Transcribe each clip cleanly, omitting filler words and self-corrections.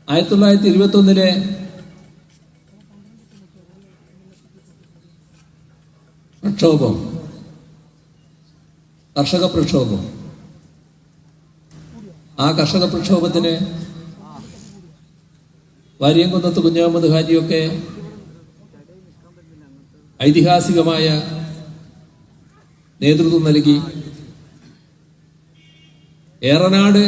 1921 പ്രക്ഷോഭം, കർഷക പ്രക്ഷോഭം. ആ കർഷക പ്രക്ഷോഭത്തിന് വാര്യംകുന്നത്ത് കുഞ്ഞഹമ്മദ് ഹാജിയൊക്കെ ഐതിഹാസികമായ നേതൃത്വം നൽകി. ഏറനാട്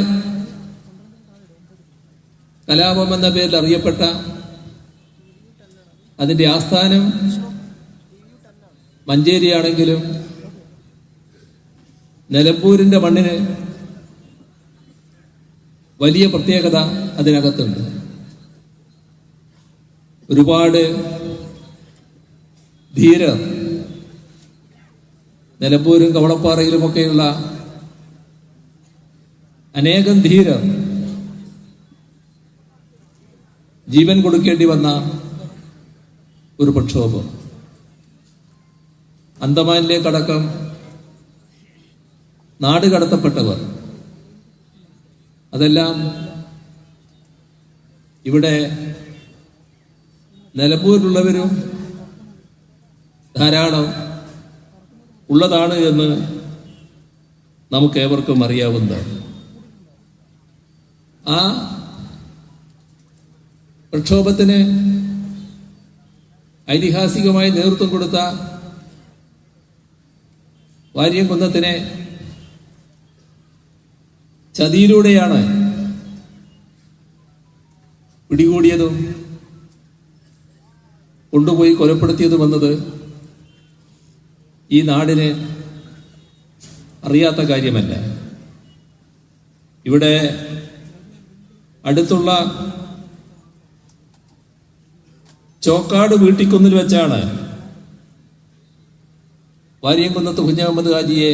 കലാപം എന്ന പേരിൽ അറിയപ്പെട്ട അതിന്റെ ആസ്ഥാനം മഞ്ചേരിയാണെങ്കിലും നിലമ്പൂരിന്റെ മണ്ണിന് വലിയ പ്രത്യേകത അതിനകത്തുണ്ട്. ഒരുപാട് ധീരർ നിലമ്പൂരും കവളപ്പാറയിലുമൊക്കെയുള്ള അനേകം ധീരർ ജീവൻ കൊടുക്കേണ്ടി വന്ന ഒരു പ്രക്ഷോഭം. അന്തമാനിലേക്കടക്കം നാട് കടത്തപ്പെട്ടവർ, അതെല്ലാം ഇവിടെ നിലമ്പൂരിലുള്ളവരും ധാരാളം ഉള്ളതാണ് എന്ന് നമുക്കേവർക്കും അറിയാവുന്നതാണ്. ആ പ്രക്ഷോഭത്തിന് ഐതിഹാസികമായി നേതൃത്വം കൊടുത്ത വാര്യംകുന്നത്തിനെ ചതിയിലൂടെയാണ് പിടികൂടിയതും കൊണ്ടുപോയി കൊലപ്പെടുത്തിയതുമെന്നത് ഈ നാടിന് അറിയാത്ത കാര്യമല്ല. ഇവിടെ അടുത്തുള്ള ചോക്കാട് വീട്ടിക്കുന്നിൽ വെച്ചാണ് വാര്യംകുന്നത്ത് കുഞ്ഞഹമ്മദ് ഹാജിയെ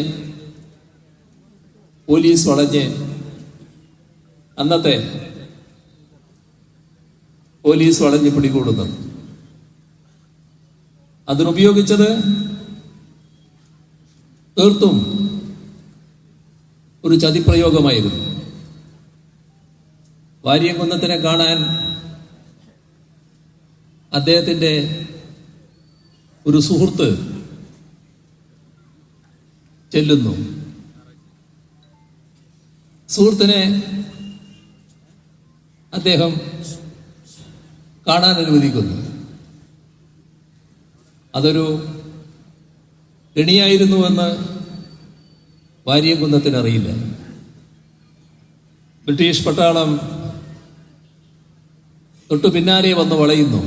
പോലീസ് വളഞ്ഞ് അന്നത്തെ പോലീസ് വളഞ്ഞ് പിടികൂടുന്നത്. അതിനുപയോഗിച്ചത് തീർത്തും ഒരു ചതിപ്രയോഗമായിരുന്നു. വാര്യംകുന്നത്തിനെ കാണാൻ അദ്ദേഹത്തിന്റെ ഒരു സുഹൃത്ത് ചെല്ലുന്നു. സുഹൃത്തിനെ അദ്ദേഹം കാണാൻ അനുവദിക്കുന്നു. അതൊരു കെണിയായിരുന്നുവെന്ന് വാര്യംകുന്നത്തിന് അറിയില്ല. ബ്രിട്ടീഷ് പട്ടാളം തൊട്ടു പിന്നാലെ വന്ന് വളയുന്നു.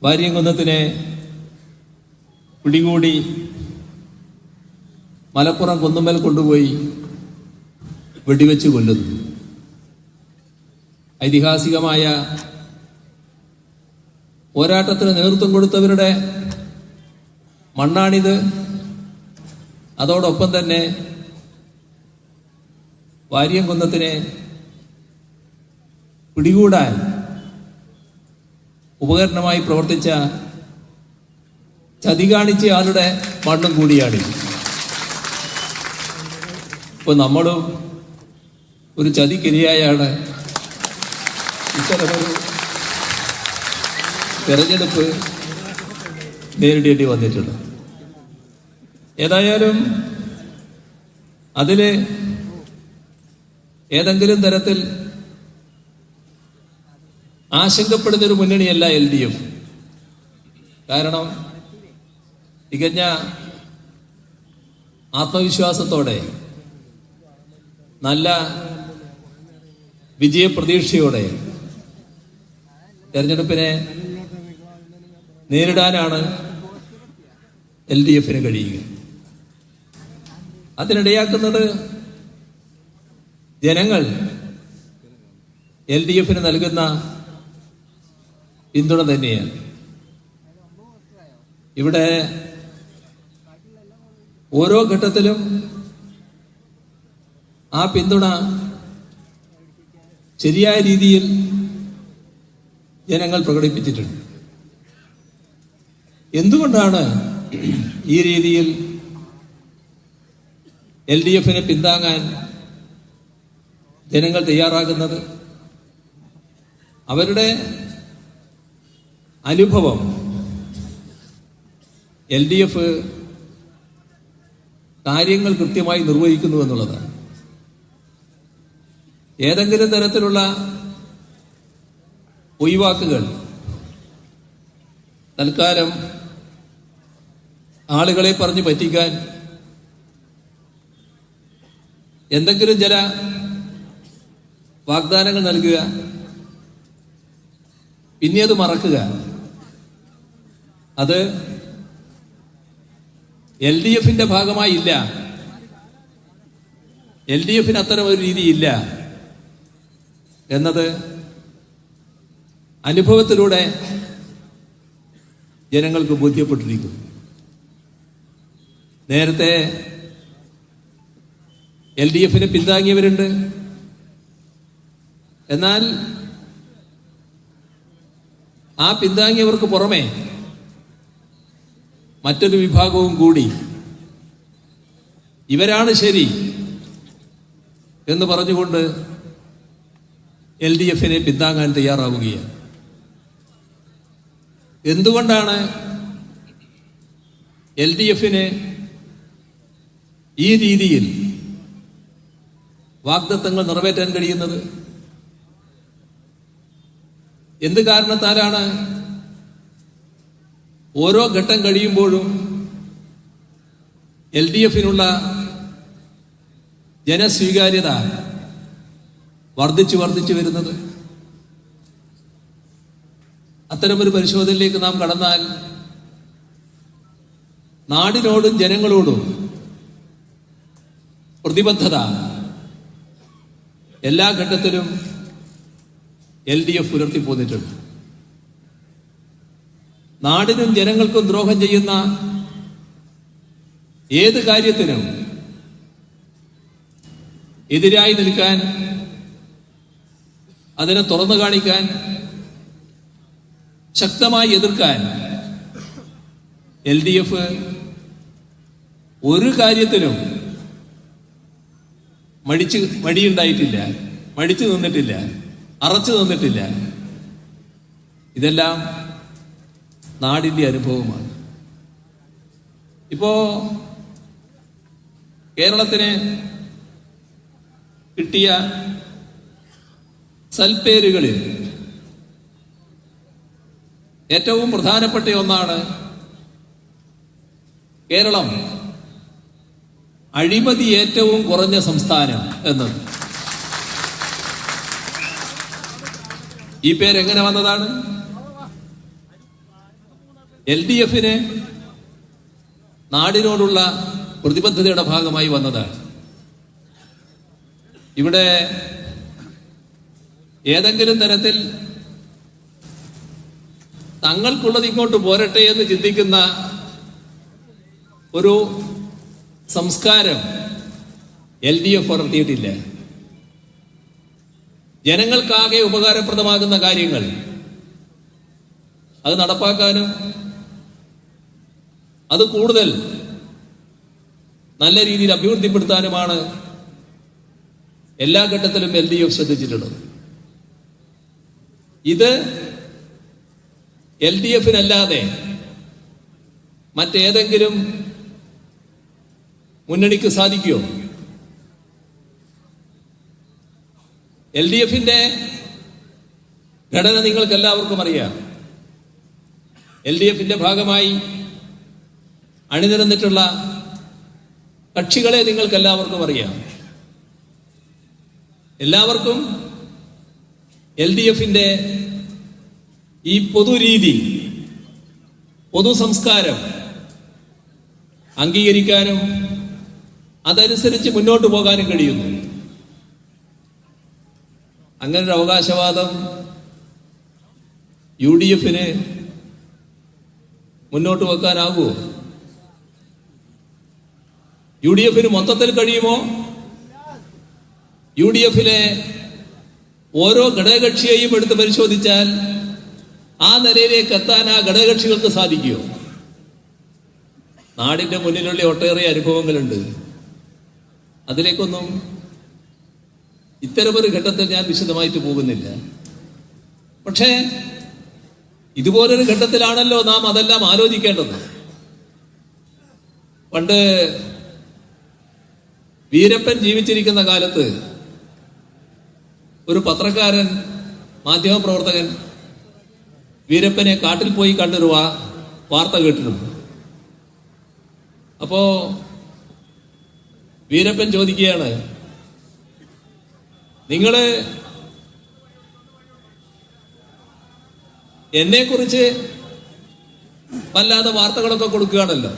വാര്യംകുന്നത്തിനെ പിടികൂടി മലപ്പുറം കുന്നുമ്മൽ കൊണ്ടുപോയി വെടിവെച്ച് കൊല്ലുന്നു. ഐതിഹാസികമായ പോരാട്ടത്തിന് നേതൃത്വം കൊടുത്തവരുടെ മണ്ണാണിത്. അതോടൊപ്പം തന്നെ വാര്യംകുന്നത്തിനെ പിടികൂടാൻ ഉപകരണമായി പ്രവർത്തിച്ച ചതി കാണിച്ച ആളുടെ മണ്ണും കൂടിയാണ്. ഇപ്പൊ നമ്മളും ഒരു ചതിക്കിരയായാണ് ഇത്തരമൊരു തെരഞ്ഞെടുപ്പ് നേരിടേണ്ടി വന്നിട്ടുണ്ട്. ഏതായാലും അതില് ഏതെങ്കിലും തരത്തിൽ ആശങ്കപ്പെടുന്നൊരു മുന്നണിയല്ല LDF. കാരണം തികഞ്ഞ ആത്മവിശ്വാസത്തോടെ, നല്ല വിജയപ്രതീക്ഷയോടെ തെരഞ്ഞെടുപ്പിനെ നേരിടാനാണ് LDFന് കഴിയുക. അതിനിടയാക്കുന്നത് ജനങ്ങൾ LDFന് നൽകുന്ന പിന്തുണ തന്നെയാണ്. ഇവിടെ ഓരോ ഘട്ടത്തിലും ആ പിന്തുണ ശരിയായ രീതിയിൽ ജനങ്ങൾ പ്രകടിപ്പിച്ചിട്ടുണ്ട്. എന്തുകൊണ്ടാണ് ഈ രീതിയിൽ LDFനെ പിന്താങ്ങാൻ ജനങ്ങൾ തയ്യാറാകുന്നത്? അവരുടെ അനുഭവം LDF കാര്യങ്ങൾ കൃത്യമായി നിർവഹിക്കുന്നു എന്നുള്ളതാണ്. ഏതെങ്കിലും തരത്തിലുള്ള ഒഴിവാക്കുകൾ തൽക്കാലം ആളുകളെ പറഞ്ഞ് പറ്റിക്കാൻ എന്തെങ്കിലും ചില വാഗ്ദാനങ്ങൾ നൽകുക, പിന്നെ അത് മറക്കുക, അത് LDFന്റെ ഭാഗമായി ഇല്ല. LDFന് അത്തരം ഒരു രീതിയില്ല എന്നത് അനുഭവത്തിലൂടെ ജനങ്ങൾക്ക് ബോധ്യപ്പെട്ടിരിക്കുന്നു. നേരത്തെ LDFനെ പിന്താങ്ങിയവരുണ്ട്. എന്നാൽ ആ പിന്താങ്ങിയവർക്ക് പുറമെ മറ്റൊരു വിഭാഗവും കൂടി ഇവരാണ് ശരി എന്ന് പറഞ്ഞുകൊണ്ട് LDFനെ പിന്താങ്ങാൻ തയ്യാറാവുകയാണ്. എന്തുകൊണ്ടാണ് LDFന് ഈ രീതിയിൽ വാഗ്ദത്തങ്ങൾ നിറവേറ്റാൻ കഴിയുന്നത്? എന്ത് കാരണത്താലാണ് ഓരോ ഘട്ടം കഴിയുമ്പോഴും LDFനുള്ള ജനസ്വീകാര്യത വർദ്ധിച്ചു വരുന്നത്? അത്തരമൊരു പരിശോധനയിലേക്ക് നാം കടന്നാൽ നാടിനോടും ജനങ്ങളോടും പ്രതിബദ്ധത എല്ലാ ഘട്ടത്തിലും LDF പുലർത്തിപ്പോന്നിട്ടുണ്ട്. നാടിനും ജനങ്ങൾക്കും ദ്രോഹം ചെയ്യുന്ന ഏത് കാര്യത്തിനും എതിരായി നിൽക്കാൻ, അതിനെ തുറന്നു കാണിക്കാൻ, ശക്തമായി എതിർക്കാൻ LDF ഒരു കാര്യത്തിനും മടിയുണ്ടായിട്ടില്ല, മടിച്ചു നിന്നിട്ടില്ല, അറച്ചു നിന്നിട്ടില്ല. ഇതെല്ലാം നാടിന്റെ അനുഭവമാണ്. ഇപ്പോ കേരളത്തിന് കിട്ടിയ സൽപ്പേരുകളിൽ ഏറ്റവും പ്രധാനപ്പെട്ട ഒന്നാണ് കേരളം അഴിമതി ഏറ്റവും കുറഞ്ഞ സംസ്ഥാനം എന്നത്. ഈ പേരെങ്ങനെ വന്നതാണ്? LDFന് നാടിനോടുള്ള പ്രതിബദ്ധതയുടെ ഭാഗമായി വന്നതാണ്. ഇവിടെ ഏതെങ്കിലും തരത്തിൽ തങ്ങൾക്കുള്ളത് ഇങ്ങോട്ട് പോരട്ടെ എന്ന് ചിന്തിക്കുന്ന ഒരു സംസ്കാരം LDF വളർത്തിയിട്ടില്ല. ജനങ്ങൾക്കാകെ ഉപകാരപ്രദമാകുന്ന കാര്യങ്ങൾ അത് നടപ്പാക്കാനും അത് കൂടുതൽ നല്ല രീതിയിൽ അഭിവൃദ്ധിപ്പെടുത്താനുമാണ് എല്ലാ ഘട്ടത്തിലും LDF ശ്രദ്ധിച്ചിട്ടുള്ളത്. ഇത് LDFനല്ലാതെ മറ്റേതെങ്കിലും മുന്നണിക്ക് സാധിക്കുമോ? LDFന്റെ ഘടന നിങ്ങൾക്ക് എല്ലാവർക്കും അറിയാം. LDFന്റെ ഭാഗമായി അണിനിരന്നിട്ടുള്ള കക്ഷികളെ നിങ്ങൾക്ക് എല്ലാവർക്കും അറിയാം. എല്ലാവർക്കും LDFന്റെ ഈ പൊതുരീതി, പൊതു സംസ്കാരം അംഗീകരിക്കാനും അതനുസരിച്ച് മുന്നോട്ട് പോകാനും കഴിയുന്നു. അങ്ങനൊരു അവകാശവാദം UDFന് മുന്നോട്ട് വെക്കാനാകുമോ? UDFന് മൊത്തത്തിൽ കഴിയുമോ? UDFിലെ ഓരോ ഘടകകക്ഷിയെയും എടുത്ത് പരിശോധിച്ചാൽ ആ നിലയിലേക്ക് എത്താൻ ആ ഘടകകക്ഷികൾക്ക് സാധിക്കുമോ? നാടിന്റെ മുന്നിലുള്ള ഒട്ടേറെ അനുഭവങ്ങളുണ്ട്. അതിലേക്കൊന്നും ഇത്തരമൊരു ഘട്ടത്തിൽ ഞാൻ വിശദമായിട്ട് പോകുന്നില്ല. പക്ഷേ ഇതുപോലൊരു ഘട്ടത്തിലാണല്ലോ നാം അതെല്ലാം ആലോചിക്കേണ്ടത്. പണ്ട് വീരപ്പൻ ജീവിച്ചിരിക്കുന്ന കാലത്ത് ഒരു പത്രക്കാരൻ, മാധ്യമപ്രവർത്തകൻ വീരപ്പനെ കാട്ടിൽ പോയി കണ്ടൊരു വാർത്ത കേട്ടിരുന്നു. അപ്പോ വീരപ്പൻ ചോദിക്കുകയാണ്, നിങ്ങള് എന്നെക്കുറിച്ച് വല്ലാതെ വാർത്തകളൊക്കെ കൊടുക്കുകയാണല്ലോ,